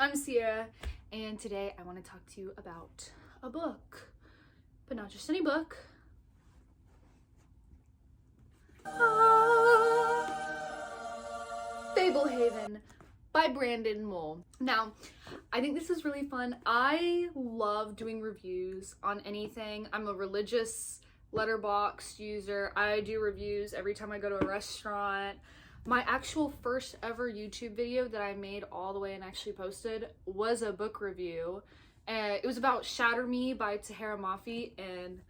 I'm Sierra, and today I want to talk to you about a book, but not just any book. Fablehaven by Brandon Mull. Now, I think this is really fun. I love doing reviews on anything. I'm a religious Letterboxd user. I do reviews every time I go to a restaurant. My actual first ever YouTube video that I made all the way and actually posted was a book review. It was about Shatter Me by Tahereh Mafi, and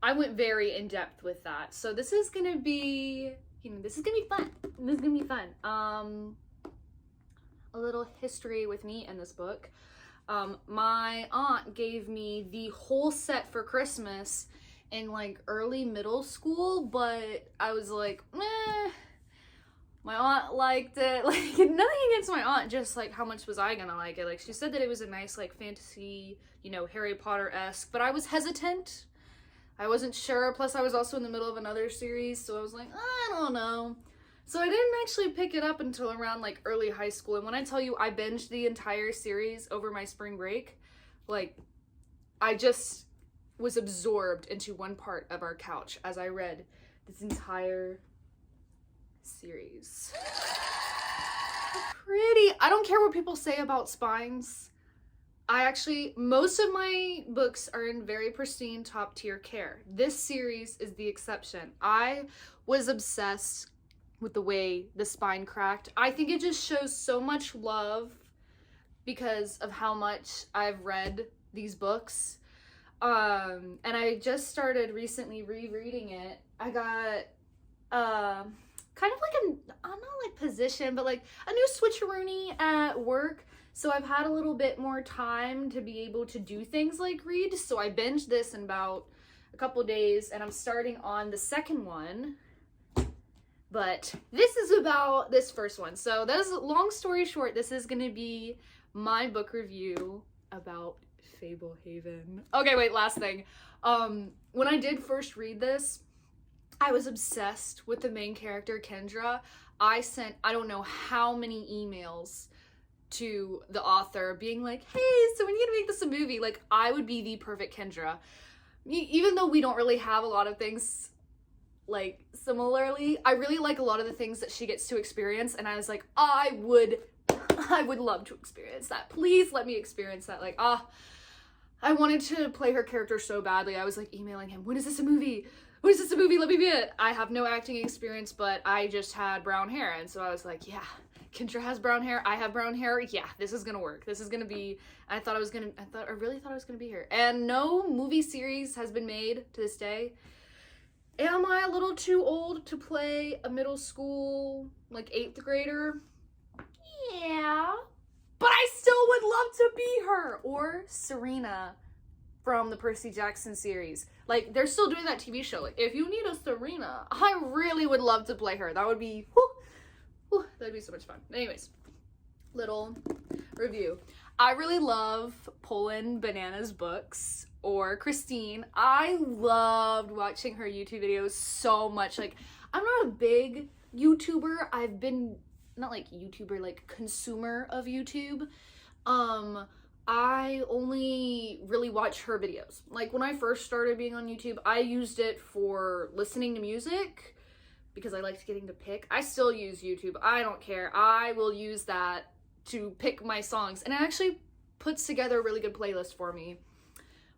I went very in depth with that. So this is gonna be, this is gonna be fun. This is gonna be fun. A little history with me and this book. My aunt gave me the whole set for Christmas in like early middle school, but I was like, meh. My aunt liked it. Like, nothing against my aunt, just like how much was I gonna like it? Like, she said that it was a nice like fantasy, you know, Harry Potter-esque, but I was hesitant. I wasn't sure. Plus I was also in the middle of another series, so I was like, I don't know. So I didn't actually pick it up until around like early high school. And when I tell you I binged the entire series over my spring break, like I just was absorbed into one part of our couch as I read this entire series. Pretty. I don't care what people say about spines. Most of my books are in very pristine, top tier care. This series is the exception. I was obsessed with the way the spine cracked. I think it just shows so much love because of how much I've read these books. And I just started recently rereading it. I got kind of like I'm not like position, but like a new switcheroony at work. So I've had a little bit more time to be able to do things like read. So I binged this in about a couple days, and I'm starting on the second one. But this is about this first one. So that's, long story short, this is gonna be my book review about Fablehaven. Okay, wait, last thing. When I did first read this, I was obsessed with the main character, Kendra. I sent, I don't know how many emails to the author being like, hey, so when are you gonna make this a movie? Like, I would be the perfect Kendra. Even though we don't really have a lot of things like similarly, I really like a lot of the things that she gets to experience, and I was like, I would love to experience that. Please let me experience that. Like, I wanted to play her character so badly. I was like emailing him, when is this a movie? When is this a movie? Let me be it. I have no acting experience, but I just had brown hair, and so I was like, yeah, Kendra has brown hair, I have brown hair, yeah, this is gonna work. This is gonna be, I really thought I was gonna be here. And no movie series has been made to this day. Am I a little too old to play a middle school, like 8th grader? Yeah, but I still would love to be her, or Serena from the Percy Jackson series. Like, they're still doing that TV show. Like, if you need a Serena, I really would love to play her. That would be, that'd be so much fun. Anyways, little review. I really love Poland Banana's books, or Christine. I loved watching her YouTube videos so much. Like, I'm not a big YouTuber. I've been, not like YouTuber, like consumer of YouTube. I only really watch her videos. Like, when I first started being on YouTube, I used it for listening to music because I liked getting to pick. I still use YouTube. I don't care. I will use that to pick my songs, and it actually puts together a really good playlist for me.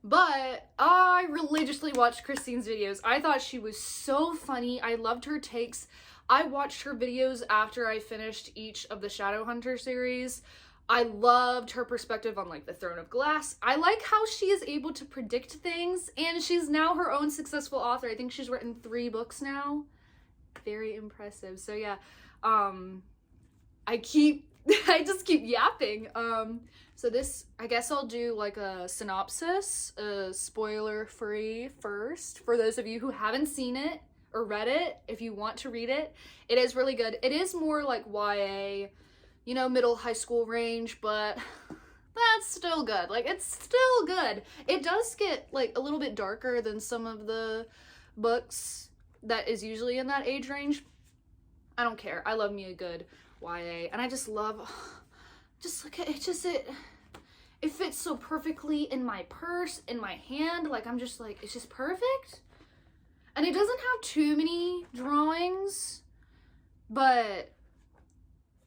But I religiously watched Christine's videos. I thought she was so funny. I loved her takes. I watched her videos after I finished each of the Shadowhunter series. I loved her perspective on like the Throne of Glass. I like how she is able to predict things, and she's now her own successful author. I think she's written 3 books now. Very impressive. So yeah, I just keep yapping. So this, I guess I'll do like a synopsis, spoiler free first, for those of you who haven't seen it or read it. If you want to read it, it is really good. It is more like YA, you know, middle high school range, but that's still good. Like, it's still good. It does get like a little bit darker than some of the books that is usually in that age range. I don't care. I love me a good YA, and I just love just look at it. It fits so perfectly in my purse, in my hand. Like, I'm just like, it's just perfect. And it doesn't have too many drawings, but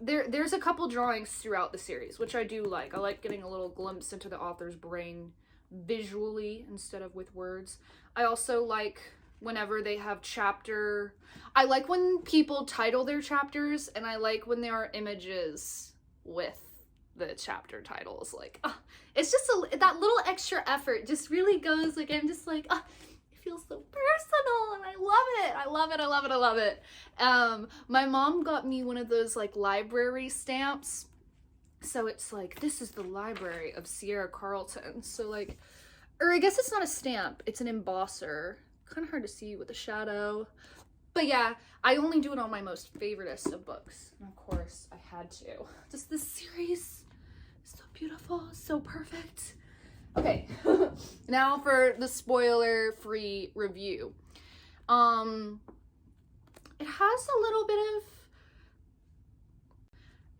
there's a couple drawings throughout the series, which I do like. I like getting a little glimpse into the author's brain visually instead of with words. I also like whenever they have I like when people title their chapters, and I like when there are images with the chapter titles. Like, it's just that little extra effort just really goes, like, I'm just like, it feels so personal, and I love it. My mom got me one of those, like, library stamps. So it's like, this is the library of 𝐅𝐚𝐴. So, like, or I guess it's not a stamp, it's an embosser. Kind of hard to see with the shadow. But yeah, I only do it on my most favoriteest of books. And of course, I had to. Just this series is so beautiful, so perfect. Okay, now for the spoiler-free review.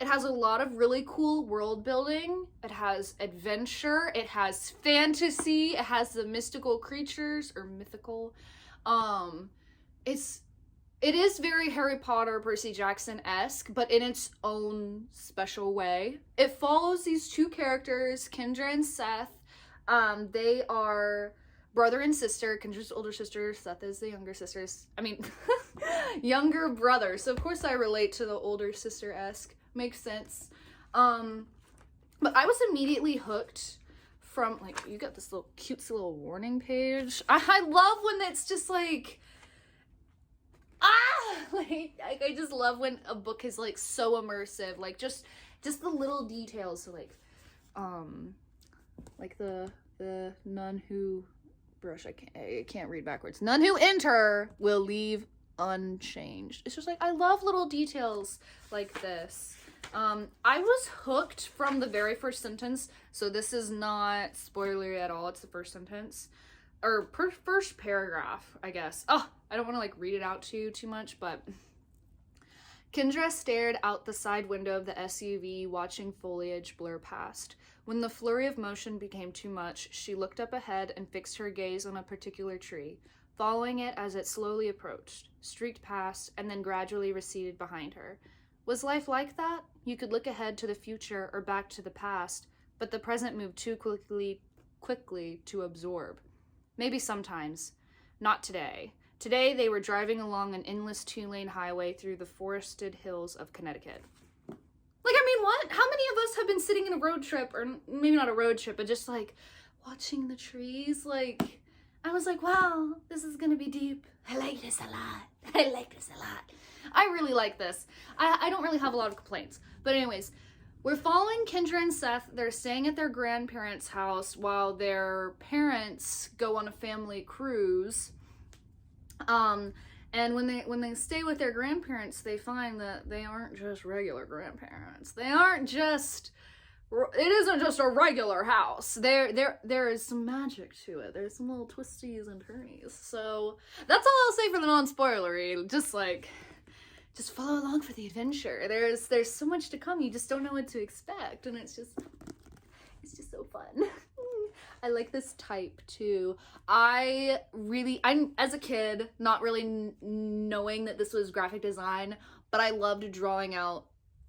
It has a lot of really cool world building. It has adventure, it has fantasy, it has the mystical creatures, or mythical. It is very Harry Potter, Percy Jackson-esque, but in its own special way. It follows these two characters, Kendra and Seth. They are brother and sister. Kendra's older sister, Seth is the younger sister. Younger brother. So of course I relate to the older sister-esque. Makes sense. But I was immediately hooked from, like, you got this little cutesy little warning page. I love when it's just like, like I just love when a book is, like, so immersive, like just the little details. So like the none who I can't read backwards. None who enter will leave unchanged. It's just like, I love little details like this. I was hooked from the very first sentence, so this is not spoilery at all. It's the first sentence, or first paragraph, I guess. I don't want to, like, read it out to you too much, but Kendra stared out the side window of the SUV, watching foliage blur past. When the flurry of motion became too much, she looked up ahead and fixed her gaze on a particular tree, following it as it slowly approached, streaked past, and then gradually receded behind her. Was life like that? You could look ahead to the future or back to the past, but the present moved too quickly to absorb. Maybe sometimes. Not today. Today they were driving along an endless 2-lane highway through the forested hills of Connecticut. Like, I mean, what? How many of us have been sitting in a road trip, or maybe not a road trip, but just, like, watching the trees? Like, I was like, wow, this is gonna be deep. I like this a lot. I really like this. I don't really have a lot of complaints. But anyways, we're following Kendra and Seth. They're staying at their grandparents' house while their parents go on a family cruise. And when they stay with their grandparents, they find that they aren't just regular grandparents. It isn't just a regular house. There is some magic to it. There's some little twisties and turnies. So that's all I'll say for the non-spoilery. Just follow along for the adventure. There's so much to come. You just don't know what to expect, and it's just so fun. I like this type too. I'm as a kid, not really knowing that this was graphic design, but I loved writing out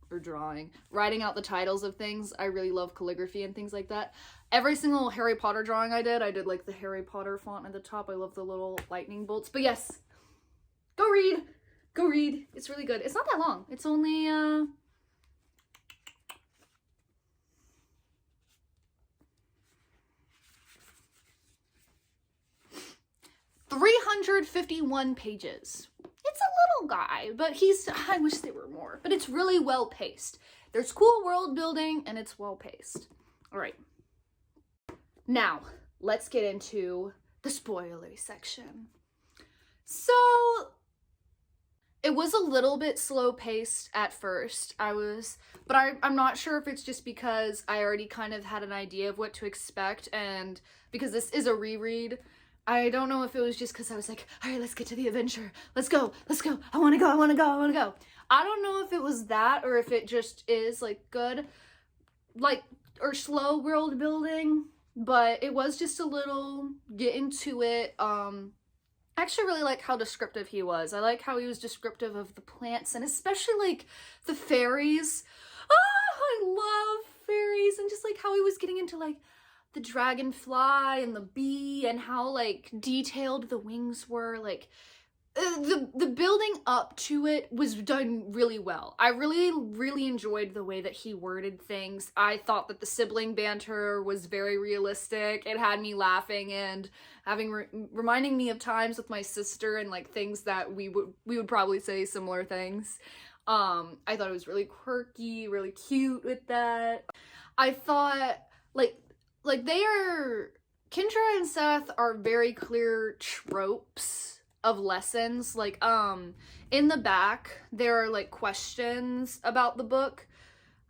the titles of things. I really love calligraphy and things like that. Every single Harry Potter drawing I did like the Harry Potter font at the top. I love the little lightning bolts. But yes, go read. It's really good. It's not that long. It's only 351 pages. It's a little guy, but I wish there were more, but it's really well paced. There's cool world building and it's well paced. All right. Now, let's get into the spoilery section. So, it was a little bit slow paced at first. But I'm not sure if it's just because I already kind of had an idea of what to expect, and because this is a reread, I don't know if it was just because I was like, all right, let's get to the adventure. Let's go. I want to go. I don't know if it was that or if it just is, like, good. like, or slow world building, but it was just a little get into it. I actually really like how descriptive he was. I like how he was descriptive of the plants, and especially like the fairies. Oh, I love fairies, and just like how he was getting into like the dragonfly and the bee, and how like detailed the wings were. Like the building up to it was done really well. I really enjoyed the way that he worded things. I thought that the sibling banter was very realistic. It had me laughing and reminding me of times with my sister, and like things that we would probably say similar things. I thought it was really quirky, really cute with that. I thought like Kendra and Seth are very clear tropes of lessons. Like, in the back, there are, like, questions about the book.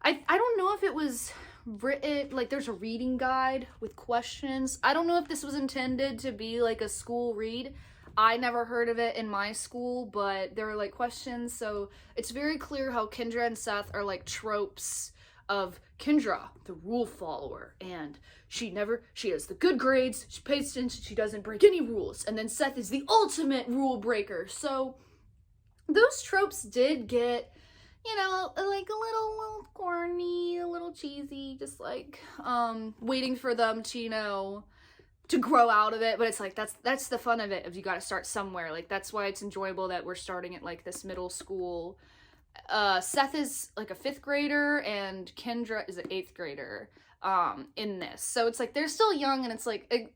I don't know if it was written, like, there's a reading guide with questions. I don't know if this was intended to be, like, a school read. I never heard of it in my school, but there are, like, questions, so it's very clear how Kendra and Seth are, like, tropes of Kendra, the rule follower, and she has the good grades, she pays attention, she doesn't break any rules, and then Seth is the ultimate rule breaker. So those tropes did get, you know, like a little corny, a little cheesy, just like waiting for them to, you know, to grow out of it. But it's like that's the fun of it, if you got to start somewhere. Like, that's why it's enjoyable that we're starting at like this middle school. Seth is like a 5th grader and Kendra is an 8th grader in this. So it's like they're still young, and it's like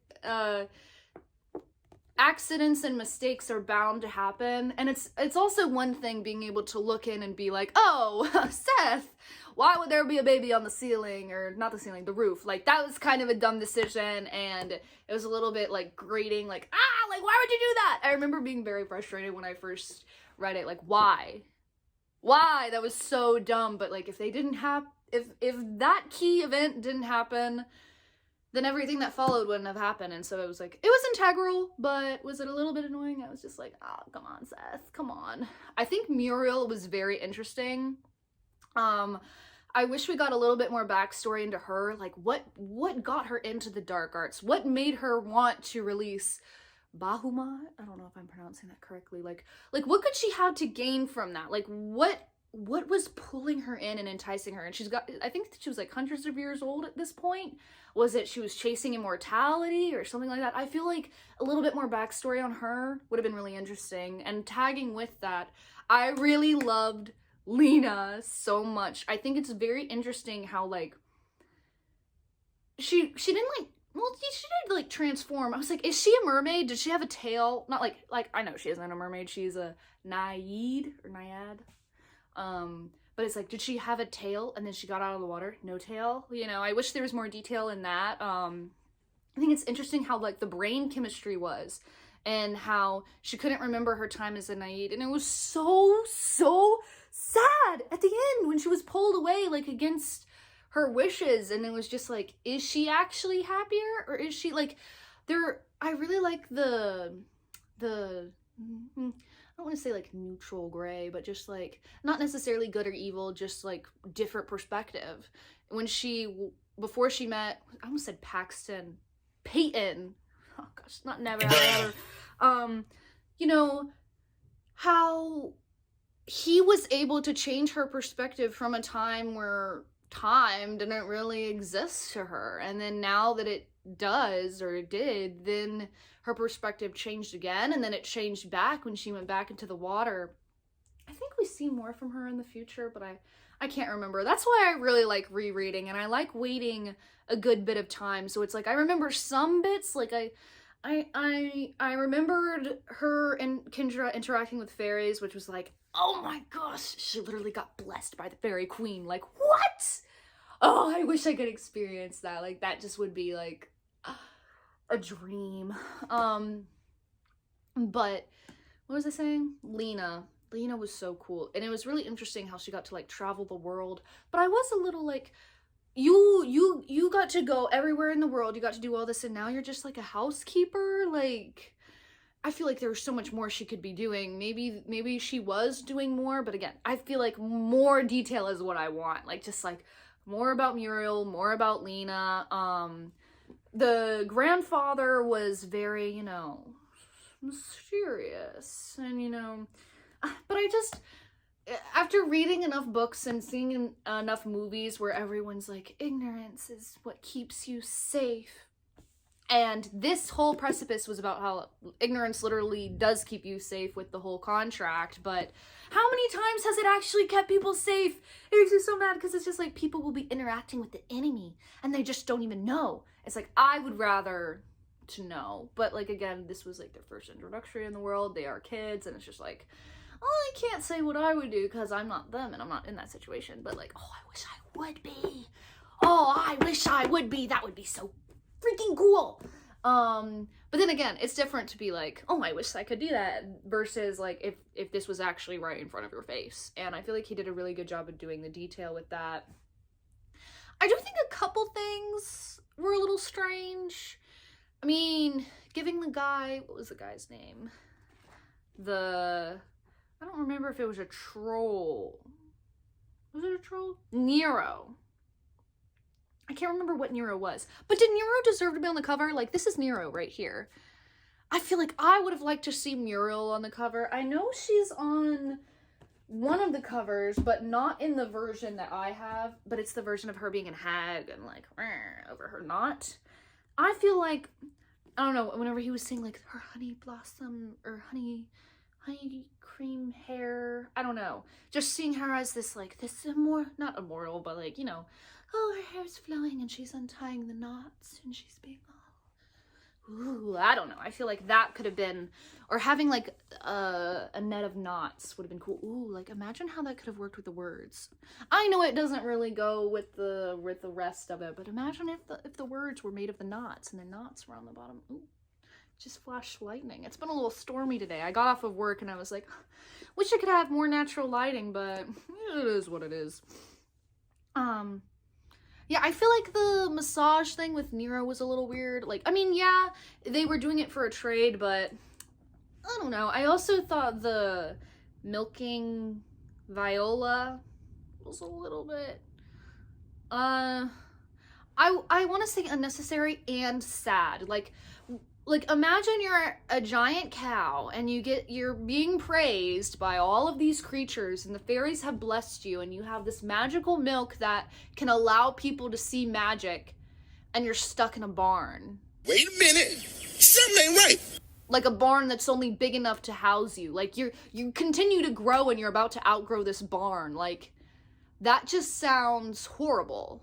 accidents and mistakes are bound to happen. And it's also one thing being able to look in and be like, oh, Seth, why would there be a baby on the ceiling, or not the ceiling, the roof? Like, that was kind of a dumb decision, and it was a little bit like grating, like, like, why would you do that? I remember being very frustrated when I first read it, like, why? That was so dumb. But like, if they didn't have, if that key event didn't happen, then everything that followed wouldn't have happened. And so it was like, it was integral, but was it a little bit annoying? I was just like, oh, come on, Seth, come on. I think Muriel was very interesting. I wish we got a little bit more backstory into her. Like, what got her into the dark arts? What made her want to release Bahamut? I don't know if I'm pronouncing that correctly. Like what could she have to gain from that? Like, what was pulling her in and enticing her? And she's got, I think she was like hundreds of years old at this point. Was it she was chasing immortality or something like that? I feel like a little bit more backstory on her would have been really interesting. And tagging with that, I really loved Lena so much. I think it's very interesting how like she didn't like, well, she did like transform. I was like, is she a mermaid? Did she have a tail? Not like I know she isn't a mermaid. She's a naiad. But it's like, did she have a tail and then she got out of the water? No tail. You know, I wish there was more detail in that. I think it's interesting how like the brain chemistry was, and how she couldn't remember her time as a naiad. And it was so sad at the end when she was pulled away, like, against her wishes. And it was just like, is she actually happier, or is she like I really like the I don't want to say like neutral gray, but just like not necessarily good or evil, just like different perspective. When before she met, I almost said Peyton. Oh gosh, not never. You know, how he was able to change her perspective from a time where time didn't really exist to her, and then now that it does, or it did, then her perspective changed again, and then it changed back when she went back into the water. I think we see more from her in the future, but I can't remember. That's why I really like rereading, and I like waiting a good bit of time. So it's like I remember some bits, like I remembered her and Kendra interacting with fairies, which was like, oh my gosh, she literally got blessed by the fairy queen. Like, what? Oh, I wish I could experience that. Like, that just would be like a dream. But what was I saying? Lena was so cool, and it was really interesting how she got to like travel the world. But I was a little like, you got to go everywhere in the world, you got to do all this, and now you're just like a housekeeper. Like, I feel like there was so much more she could be doing. Maybe she was doing more, but again, I feel like more detail is what I want. Like, just like more about Muriel, more about Lena. The grandfather was very, you know, mysterious, and, you know, but I just, after reading enough books and seeing enough movies where everyone's like, ignorance is what keeps you safe, and this whole precipice was about how ignorance literally does keep you safe with the whole contract, but how many times has it actually kept people safe? It makes me so mad, because it's just like people will be interacting with the enemy and they just don't even know. It's like, I would rather to know, but like, again, this was like their first introduction in the world. They are kids, and it's just like, oh, I can't say what I would do because I'm not them and I'm not in that situation, but like, oh, I wish I would be. Oh, I wish I would be. That would be so freaking cool. But then again, it's different to be like, oh, I wish I could do that, versus like if this was actually right in front of your face. And I feel like he did a really good job of doing the detail with that. I do think a couple things were a little strange. I mean, giving the guy, what was the guy's name? I don't remember if it was a troll. Was it a troll? Nero. I can't remember what Nero was. But did Nero deserve to be on the cover? Like, this is Nero right here. I feel like I would have liked to see Muriel on the cover. I know she's on one of the covers, but not in the version that I have. But it's the version of her being a hag and like, over her knot. I feel like, I don't know, whenever he was saying like her honey blossom or honey cream hair, I don't know. Just seeing her as this like, this not immoral, but like, you know, oh, her hair's flowing and she's untying the knots and she's being all, ooh, I don't know. I feel like that could have been, or having like a net of knots would have been cool. Ooh, like imagine how that could have worked with the words. I know it doesn't really go with the rest of it, but imagine if the words were made of the knots and the knots were on the bottom. Ooh, just flash lightning. It's been a little stormy today. I got off of work and I was like, wish I could have more natural lighting, but it is what it is. Yeah, I feel like the massage thing with Nero was a little weird. Like, I mean, yeah, they were doing it for a trade, but I don't know. I also thought the milking Viola was a little bit, I want to say unnecessary and sad. Like imagine you're a giant cow and you're being praised by all of these creatures and the fairies have blessed you and you have this magical milk that can allow people to see magic, and you're stuck in a barn. Wait a minute, something ain't right. Like a barn that's only big enough to house you. Like you continue to grow and you're about to outgrow this barn. Like, that just sounds horrible.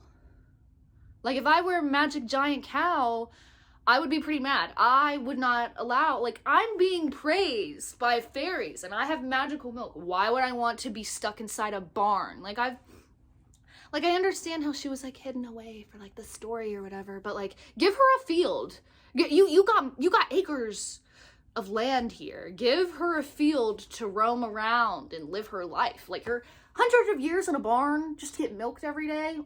Like, if I were a magic giant cow, I would be pretty mad. I would not allow, like, I'm being praised by fairies and I have magical milk. Why would I want to be stuck inside a barn? Like, I understand how she was like hidden away for like the story or whatever, but like, give her a field. You got acres of land here. Give her a field to roam around and live her life. Like, her hundreds of years in a barn just to get milked every day.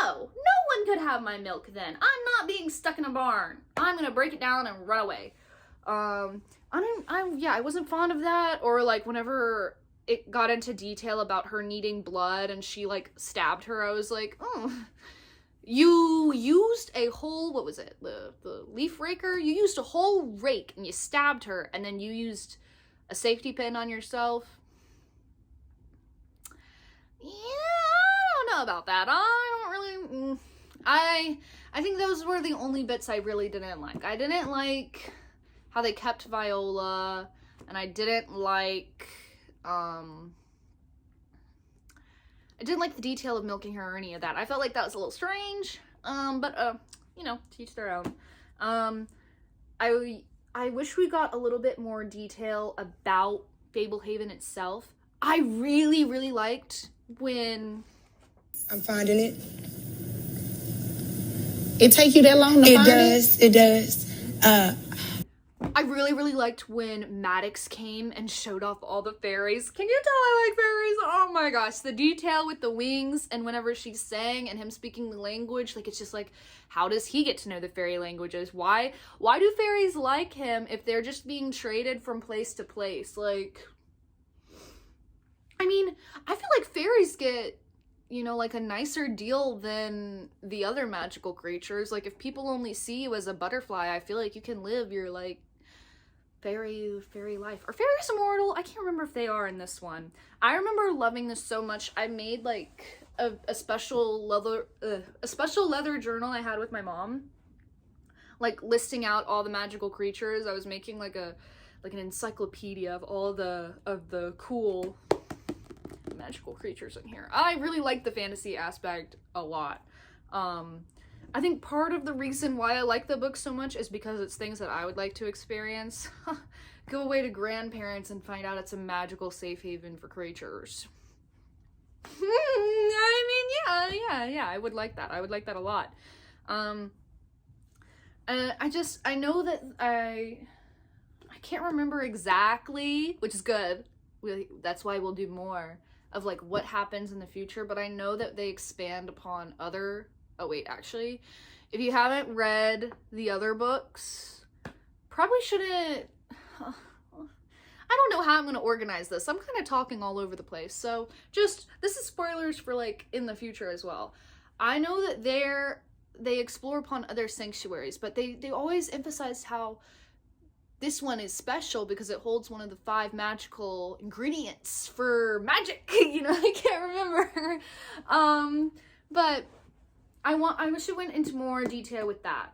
No one could have my milk then. I'm not being stuck in a barn. I'm gonna break it down and run away. I wasn't fond of that. Or like whenever it got into detail about her needing blood and she like stabbed her, I was like, oh, you used a whole, what was it? The leaf raker? You used a whole rake and you stabbed her, and then you used a safety pin on yourself. Yeah, I don't know about that. I think those were the only bits I really didn't like. I didn't like how they kept Viola, and I didn't like the detail of milking her or any of that. I felt like that was a little strange, but you know, to each their own. I wish we got a little bit more detail about Fablehaven itself. I really, really liked when... I'm finding it. It take you that long to find it? It does. I really, really liked when Maddox came and showed off all the fairies. Can you tell I like fairies? Oh my gosh. The detail with the wings, and whenever she sang and him speaking the language, like, it's just like, how does he get to know the fairy languages? Why do fairies like him if they're just being traded from place to place? Like, I mean, I feel like fairies get you know, like a nicer deal than the other magical creatures. Like if people only see you as a butterfly, I feel like you can live your like fairy life. Are fairies immortal? I can't remember if they are in this one. I remember loving this so much. I made like a special leather journal I had with my mom, like listing out all the magical creatures. I was making like an encyclopedia of all of the cool magical creatures in here. I really like the fantasy aspect a lot. I think part of the reason why I like the book so much is because it's things that I would like to experience. Go away to grandparents and find out it's a magical safe haven for creatures. I mean, yeah, I would like that. I would like that a lot. And I know that I can't remember exactly, which is good. That's why we'll do more of like what happens in the future, but I know that they expand upon other, oh wait, actually, if you haven't read the other books, probably shouldn't, I don't know how I'm going to organize this. I'm kind of talking all over the place. So just, this is spoilers for like in the future as well. I know that they explore upon other sanctuaries, but they always emphasize how this one is special because it holds one of the 5 magical ingredients for magic. You know, I can't remember. But I wish it went into more detail with that.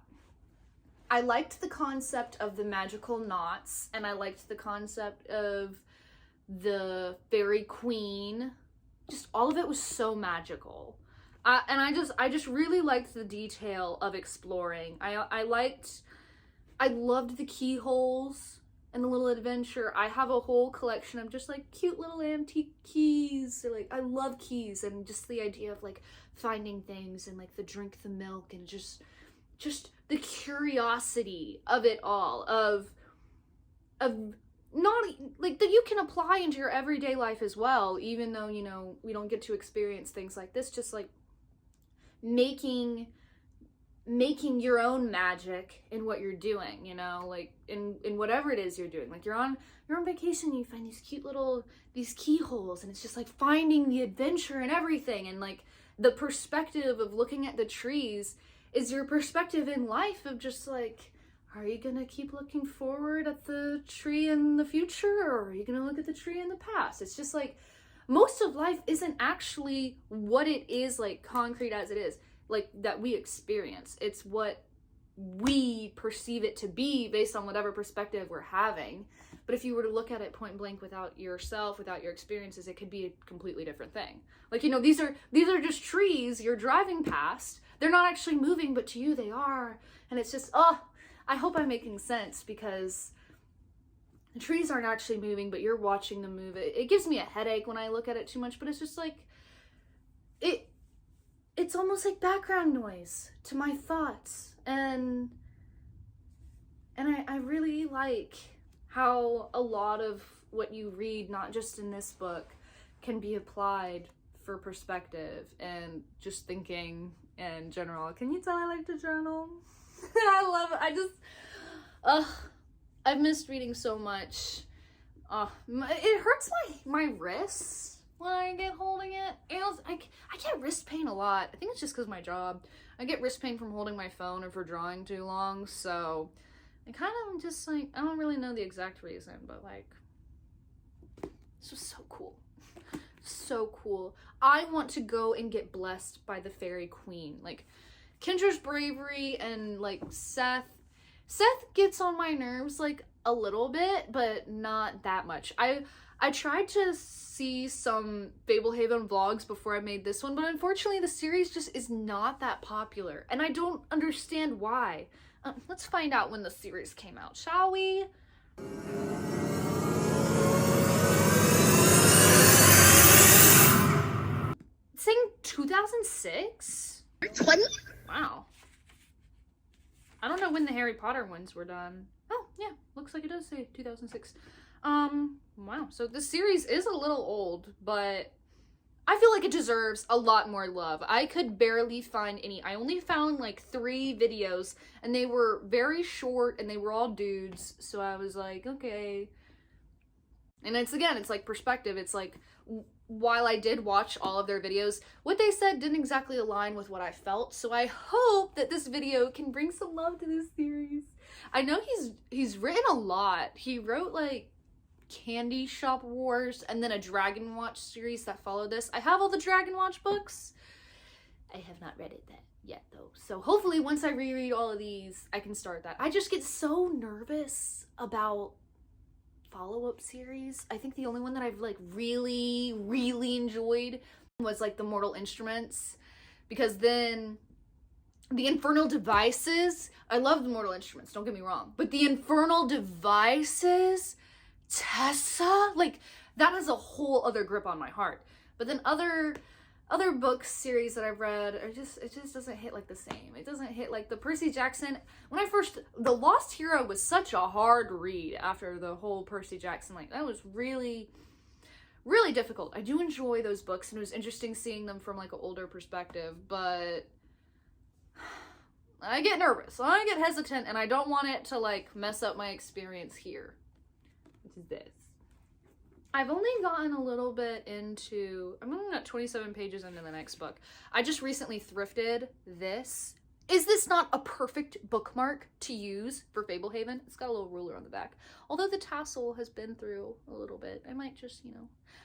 I liked the concept of the magical knots, and I liked the concept of the fairy queen. Just all of it was so magical. And I just really liked the detail of exploring. I loved the keyholes and the little adventure. I have a whole collection of just like cute little antique keys. So, like, I love keys and just the idea of like finding things and like the drink the milk and just the curiosity of it all, of not like that you can apply into your everyday life as well, even though, you know, we don't get to experience things like this, just like making your own magic in what you're doing, you know, like in whatever it is you're doing. Like you're on vacation, you find these cute little, these keyholes, and it's just like finding the adventure and everything. And like the perspective of looking at the trees is your perspective in life of just like, are you gonna keep looking forward at the tree in the future, or are you gonna look at the tree in the past? It's just like most of life isn't actually what it is, like concrete as it is, like that we experience. It's what we perceive it to be based on whatever perspective we're having. But if you were to look at it point blank without yourself, without your experiences, it could be a completely different thing. Like, you know, these are just trees you're driving past. They're not actually moving, but to you they are. And it's just, I hope I'm making sense, because the trees aren't actually moving, but you're watching them move. It gives me a headache when I look at it too much, but it's just like, it's almost like background noise to my thoughts. And I really like how a lot of what you read, not just in this book, can be applied for perspective and just thinking in general. Can you tell I like to journal? I love it. I've missed reading so much. It hurts my wrists when I get holding it. I get wrist pain a lot. I think it's just because of my job. I get wrist pain from holding my phone or for drawing too long, so I kind of just like, I don't really know the exact reason, but like, this was so cool. So cool. I want to go and get blessed by the fairy queen. Like, Kendra's bravery and like Seth gets on my nerves like a little bit, but not that much. I tried to see some Fablehaven vlogs before I made this one, but unfortunately the series just is not that popular, and I don't understand why. Let's find out when the series came out, shall we? It's saying 2006? 20? Wow. I don't know when the Harry Potter ones were done. Oh, yeah, looks like it does say 2006. Wow, so this series is a little old, but I feel like it deserves a lot more love. I could barely find any. I only found like 3 videos, and they were very short, and they were all dudes, so I was like, okay. And it's, again, it's like perspective. It's like, while I did watch all of their videos, what they said didn't exactly align with what I felt. So I hope that this video can bring some love to this series. I know he's written a lot. He wrote like Candy Shop Wars and then a Dragon Watch series that followed this. I have all the Dragon Watch books. I have not read it yet though. So hopefully once I reread all of these, I can start that. I just get so nervous about follow-up series. I think the only one that I've like really enjoyed was like the Mortal Instruments, because then the Infernal Devices, I love the Mortal Instruments, don't get me wrong, but the Infernal Devices, Tessa, like that has a whole other grip on my heart. But then other book series that I've read are it just doesn't hit like the same. It doesn't hit like the Percy Jackson. The Lost Hero was such a hard read after the whole Percy Jackson, like that was really difficult. I do enjoy those books and it was interesting seeing them from like an older perspective, but I get nervous, I get hesitant, and I don't want it to like mess up my experience here, which is this. I've only gotten a little bit into, I'm only at 27 pages into the next book. I just recently thrifted this. Is this not a perfect bookmark to use for Fablehaven? It's got a little ruler on the back. Although the tassel has been through a little bit. I might just, I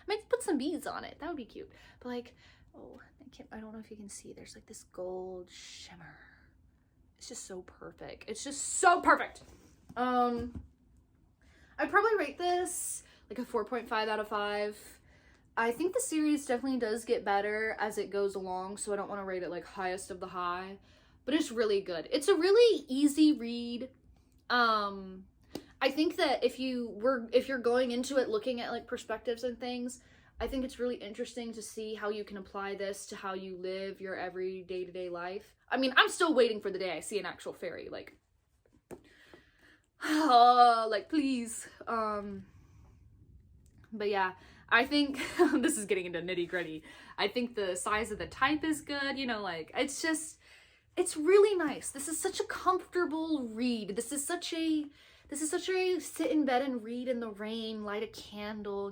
might put some beads on it. That would be cute. But like, oh, I don't know if you can see. There's like this gold shimmer. It's just so perfect. It's just so perfect. I'd probably rate this like a 4.5 out of 5. I think the series definitely does get better as it goes along, so I don't want to rate it like highest of the high, but it's really good. It's a really easy read. I think that if you're going into it looking at like perspectives and things, I think it's really interesting to see how you can apply this to how you live your every day-to-day life. I mean, I'm still waiting for the day I see an actual fairy, like please. But yeah, I think this is getting into nitty-gritty. I think the size of the type is good, like it's really nice. This is such a comfortable read. This is such a sit in bed and read in the rain, light a candle,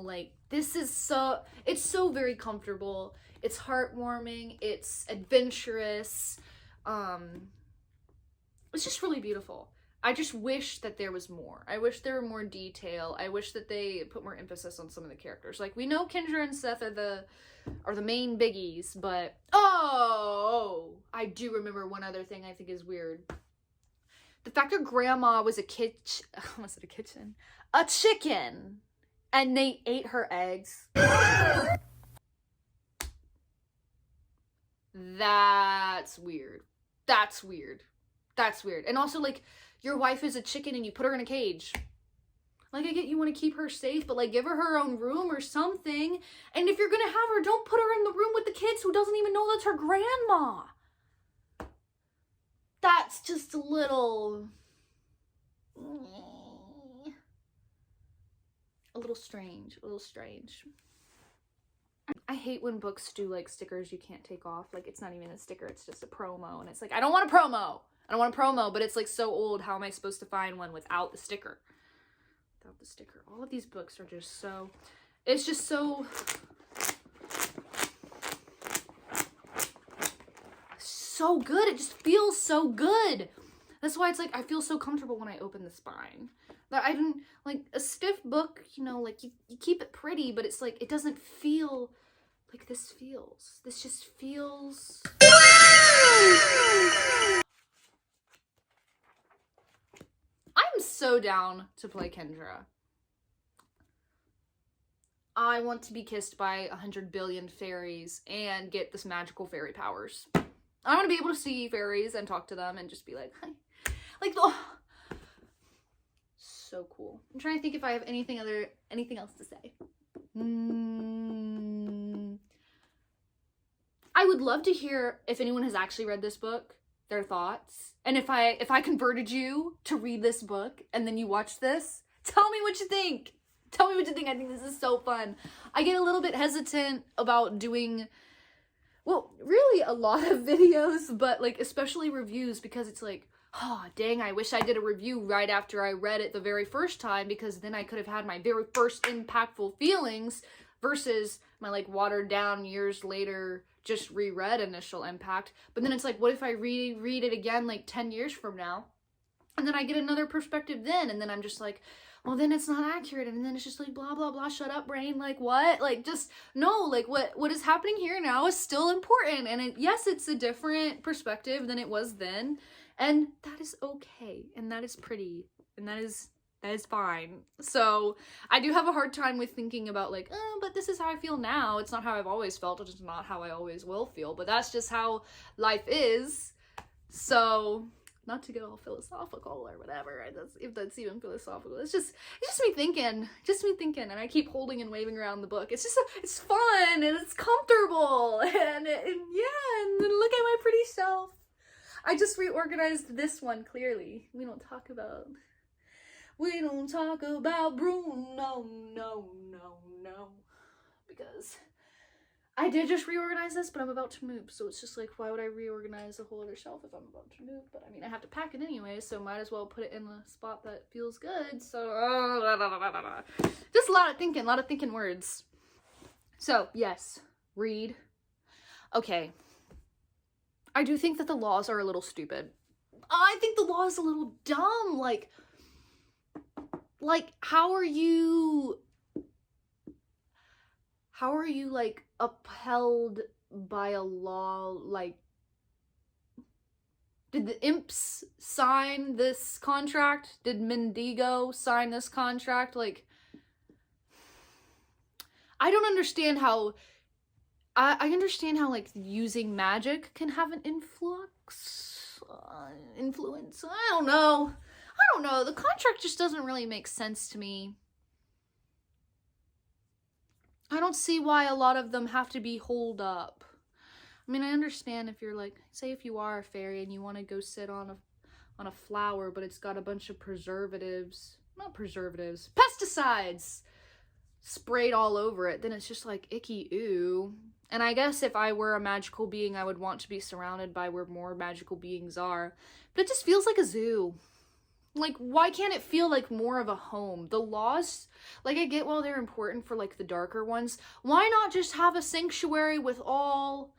like it's so very comfortable. It's heartwarming, it's adventurous. It's just really beautiful. I just wish that there was more. I wish there were more detail. I wish that they put more emphasis on some of the characters. Like, we know 𝐼𝐸n𝐥 and Seth are the main biggies, but I do remember one other thing I think is weird. The fact that Grandma was a chicken, and they ate her eggs. That's weird. That's weird. That's weird. And also, like, your wife is a chicken and you put her in a cage. Like, I get you want to keep her safe, but like, give her her own room or something. And if you're gonna have her, don't put her in the room with the kids who doesn't even know that's her grandma. That's just a little strange, I hate when books do like stickers you can't take off. Like, it's not even a sticker, it's just a promo. And it's like, I don't want a promo, but it's like so old. How am I supposed to find one without the sticker? All of these books are just so, it's just so good. It just feels so good. That's why it's like, I feel so comfortable when I open the spine. That I didn't, like, a stiff book, like, you keep it pretty, but it's like, it doesn't feel like this feels. This just feels... I'm so down to play Kendra. I want to be kissed by 100 billion fairies and get this magical fairy powers. I want to be able to see fairies and talk to them and just be like, hi. Like, oh, so cool. I'm trying to think if I have anything else to say. I would love to hear if anyone has actually read this book, their thoughts. And if I converted you to read this book and then you watch this, tell me what you think. Tell me what you think. I think this is so fun. I get a little bit hesitant about doing, well, really a lot of videos, but like especially reviews, because it's like, oh, dang, I wish I did a review right after I read it the very first time, because then I could have had my very first impactful feelings. versus my like watered down years later just reread Initial Impact. But then it's like, what if I read it again like 10 years from now, and then I get another perspective then, and then I'm just like, well, then it's not accurate, and then it's just like blah blah blah, shut up brain, like what? Like, just no, like what is happening here now is still important, and yes, it's a different perspective than it was then, and that is okay, and that is pretty, and that is fine. So I do have a hard time with thinking about like, oh, but this is how I feel now. It's not how I've always felt. It's just not how I always will feel. But that's just how life is. So not to get all philosophical or whatever, if that's even philosophical. It's just me thinking, and I keep holding and waving around the book. It's fun and it's comfortable, and yeah, and then look at my pretty shelf. I just reorganized this one. Clearly, we don't talk about Bruno, no, because I did just reorganize this, but I'm about to move, so it's just like, why would I reorganize a whole other shelf if I'm about to move? But I mean, I have to pack it anyway, so might as well put it in the spot that feels good. So just a lot of thinking words. So yes, read. Okay, I do think that the laws are a little stupid. I think the law is a little dumb. Like, how are you like upheld by a law? Like, did the imps sign this contract? Did Mendigo sign this contract? Like, I don't understand how, I understand how like using magic can have an influence. I don't know. The contract just doesn't really make sense to me. I don't see why a lot of them have to be holed up. I mean, I understand if you're like, say if you are a fairy and you want to go sit on a flower, but it's got a bunch of pesticides sprayed all over it, then it's just like icky, ooh. And I guess if I were a magical being, I would want to be surrounded by where more magical beings are. But it just feels like a zoo. Like, why can't it feel like more of a home? The laws, like, I get while they're important for, like, the darker ones. Why not just have a sanctuary with all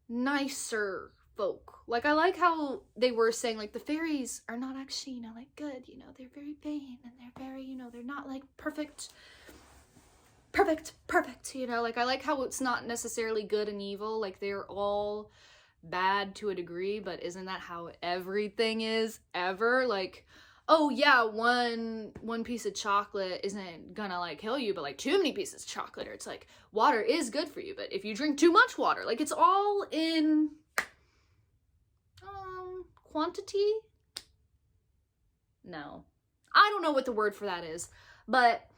nicer folk? Like, I like how they were saying, like, the fairies are not actually, like, good, they're very vain, and they're very, they're not, like, perfect, like, I like how it's not necessarily good and evil, like, they're all bad to a degree, but isn't that how everything is ever? Like, oh yeah, one piece of chocolate isn't gonna like kill you, but like too many pieces of chocolate, or it's like water is good for you, but if you drink too much water, like it's all in quantity? No. I don't know what the word for that is, but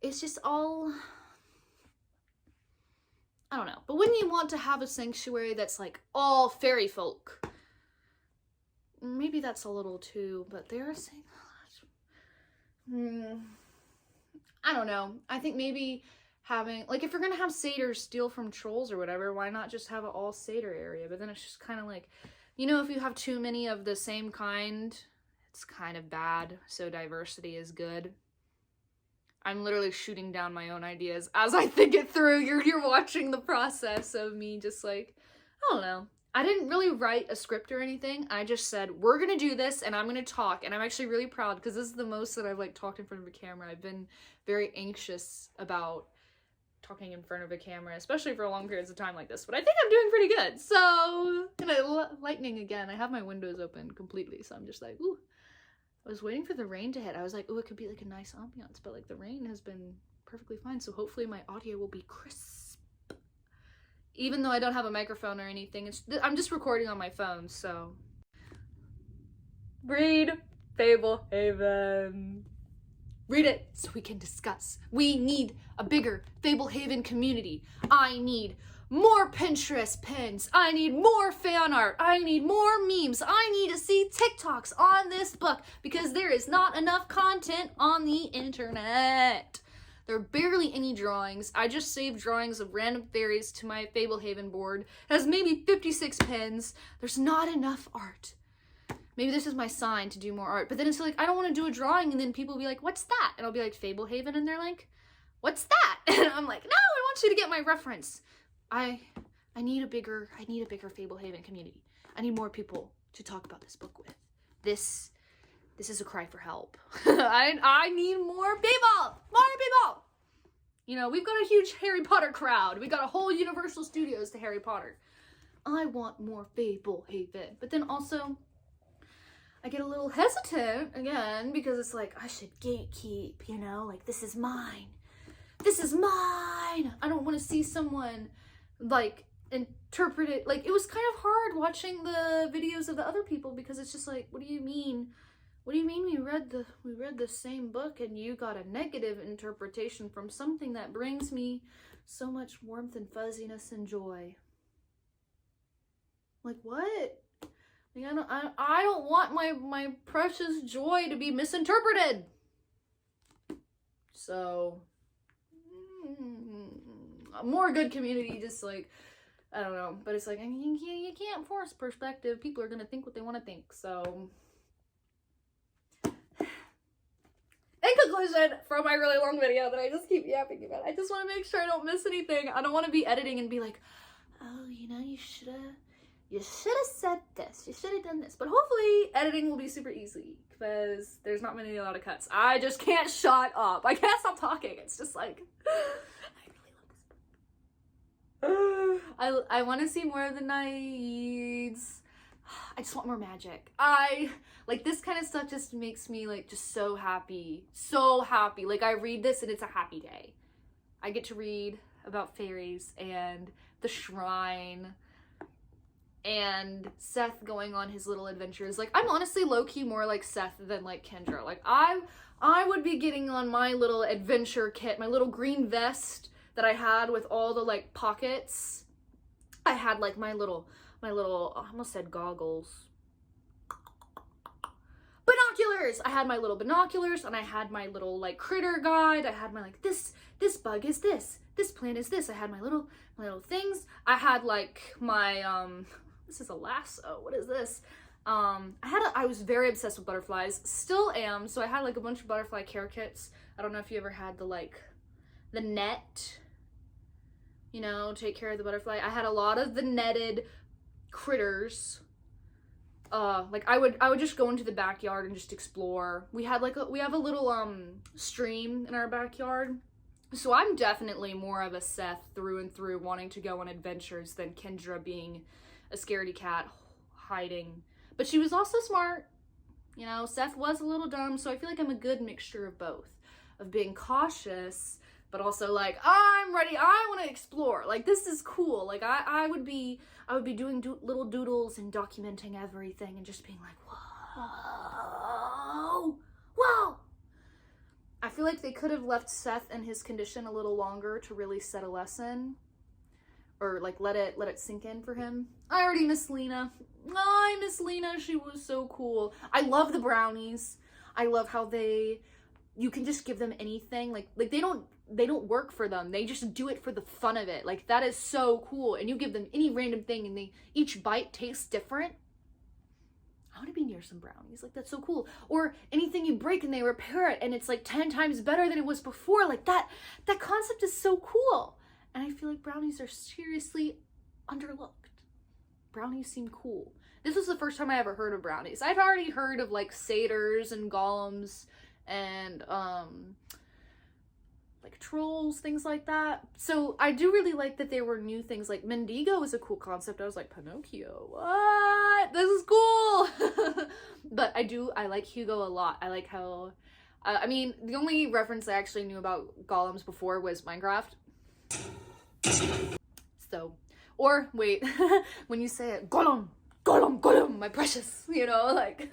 it's just all, I don't know. But wouldn't you want to have a sanctuary that's like all fairy folk? Maybe that's a little too, but they're saying, I don't know. I think maybe having, like, if you're gonna have satyrs steal from trolls or whatever, why not just have an all satyr area? But then it's just kind of like, if you have too many of the same kind, it's kind of bad. So diversity is good. I'm literally shooting down my own ideas as I think it through. You're watching the process of me just like, I don't know. I didn't really write a script or anything. I just said, we're gonna do this and I'm gonna talk. And I'm actually really proud because this is the most that I've like talked in front of a camera. I've been very anxious about talking in front of a camera, especially for long periods of time like this. But I think I'm doing pretty good. So, and lightning again. I have my windows open completely. So I'm just like, ooh. I was waiting for the rain to hit. I was like, oh, it could be like a nice ambiance. But like the rain has been perfectly fine. So hopefully my audio will be crisp. Even though I don't have a microphone or anything, I'm just recording on my phone, so. Read Fablehaven. Read it so we can discuss. We need a bigger Fablehaven community. I need more Pinterest pins. I need more fan art. I need more memes. I need to see TikToks on this book because there is not enough content on the internet. There are barely any drawings. I just saved drawings of random fairies to my Fablehaven board. It has maybe 56 pins. There's not enough art. Maybe this is my sign to do more art. But then it's like, I don't want to do a drawing, and then people will be like, what's that? And I'll be like, Fablehaven, and they're like, what's that? And I'm like, no, I want want you to get my reference. I need a bigger Fablehaven community. I need more people to talk about this book with. This is a cry for help. I need more people! More people! You know, we've got a huge Harry Potter crowd. We got a whole Universal Studios to Harry Potter. I want more Fablehaven. But then also, I get a little hesitant again because it's like, I should gatekeep, you know? Like, this is mine. This is mine! I don't want to see someone, like, interpret it. Like, it was kind of hard watching the videos of the other people because it's just like, what do you mean? What do you mean we read the same book and you got a negative interpretation from something that brings me so much warmth and fuzziness and joy? Like, what? Like, I don't want my precious joy to be misinterpreted. So, more good community, just like, I don't know. But it's like, you can't force perspective. People are going to think what they want to think. So, in conclusion, from my really long video that I just keep yapping about, I just want to make sure I don't miss anything. I don't want to be editing and be like, oh, you know, you should have said this. You should have done this. But hopefully editing will be super easy because there's not a lot of cuts. I just can't shut up. I can't stop talking. It's just like, I really love this book. I want to see more of the Knights. I just want more magic. Like, this kind of stuff just makes me, like, just so happy. So happy. Like, I read this and it's a happy day. I get to read about fairies and the shrine and Seth going on his little adventures. Like, I'm honestly low-key more like Seth than like Kendra. Like, I would be getting on my little adventure kit, my little green vest that I had with all the, like, pockets. I had, like, my little, I almost said goggles. Binoculars! I had my little binoculars, and I had my little, like, critter guide. I had my, like, this bug is this plant is this. I had my little things. I had, like, my, this is a lasso. What is this? I was very obsessed with butterflies. Still am. So I had, like, a bunch of butterfly care kits. I don't know if you ever had the net, you know, take care of the butterfly. I had a lot of the netted critters. Like, I would just go into the backyard and just explore. We have a little stream in our backyard. So I'm definitely more of a Seth through and through, wanting to go on adventures, than Kendra being a scaredy cat hiding. But she was also smart. You know, Seth was a little dumb, so I feel like I'm a good mixture of both. Of being cautious, but also like, I'm ready, I want to explore. Like, this is cool. Like, I would be doing little doodles and documenting everything and just being like, whoa. I feel like they could have left Seth in his condition a little longer to really set a lesson. Or, like, let it sink in for him. I already miss Lena. I miss Lena. She was so cool. I love the brownies. I love how you can just give them anything. Like they don't work for them. They just do it for the fun of it. Like, that is so cool. And you give them any random thing and each bite tastes different. I want to be near some brownies. Like, that's so cool. Or anything you break and they repair it and it's like 10 times better than it was before. Like, that concept is so cool. And I feel like brownies are seriously underlooked. Brownies seem cool. This was the first time I ever heard of brownies. I'd already heard of, like, satyrs and golems and like trolls, things like that. So I do really like that there were new things. Like, Mendigo is a cool concept. I was like, Pinocchio, what? This is cool. But I like Hugo a lot. I like how I mean, the only reference I actually knew about golems before was Minecraft. So, or wait, when you say it, Gollum, my precious, you know, like,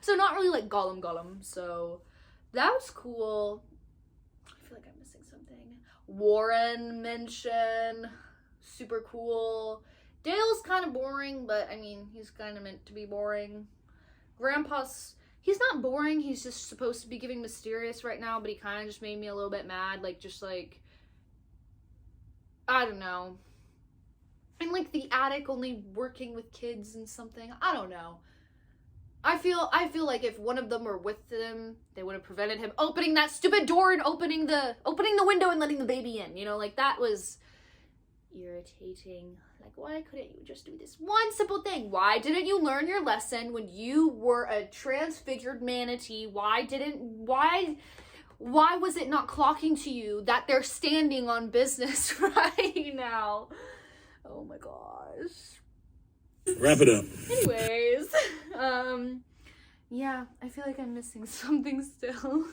so not really like Gollum. So that was cool. I feel like I'm missing something. Warren mention, super cool. Dale's kind of boring, but I mean, he's kind of meant to be boring. Grandpa's, he's not boring, he's just supposed to be giving mysterious right now, but he kind of just made me a little bit mad, like, just like, I don't know. And like the attic only working with kids and something. I don't know. I feel like if one of them were with them, they would have prevented him opening that stupid door and opening the window and letting the baby in. You know, like that was irritating. Like, why couldn't you just do this one simple thing? Why didn't you learn your lesson when you were a transfigured manatee? Why was it not clocking to you that they're standing on business right now? Oh my gosh. Wrap it up. Anyways, yeah, I feel like I'm missing something still.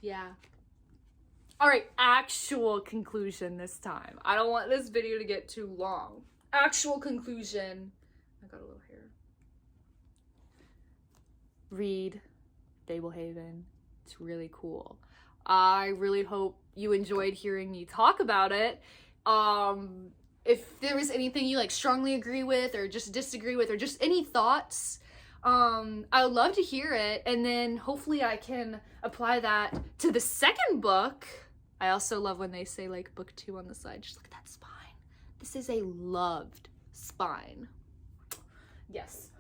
Yeah. All right, actual conclusion this time. I don't want this video to get too long. Actual conclusion. I got a little hair. Read Fablehaven. It's really cool. I really hope you enjoyed hearing me talk about it. If there was anything you like strongly agree with or just disagree with or just any thoughts, I would love to hear it, and then hopefully I can apply that to the second book. I also love when they say like book 2 on the side. Just look at that spine. This is a loved spine. Yes.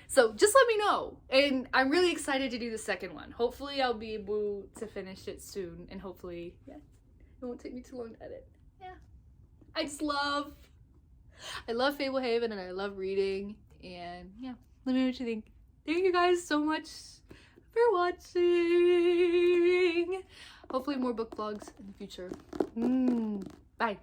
So just let me know, and I'm really excited to do the second one. Hopefully I'll be able to finish it soon, and hopefully, yeah, it won't take me too long to edit. Yeah, I love Fablehaven, and I love reading, and yeah, let me know what you think. Thank you guys so much for watching. Hopefully more book vlogs in the future. Bye.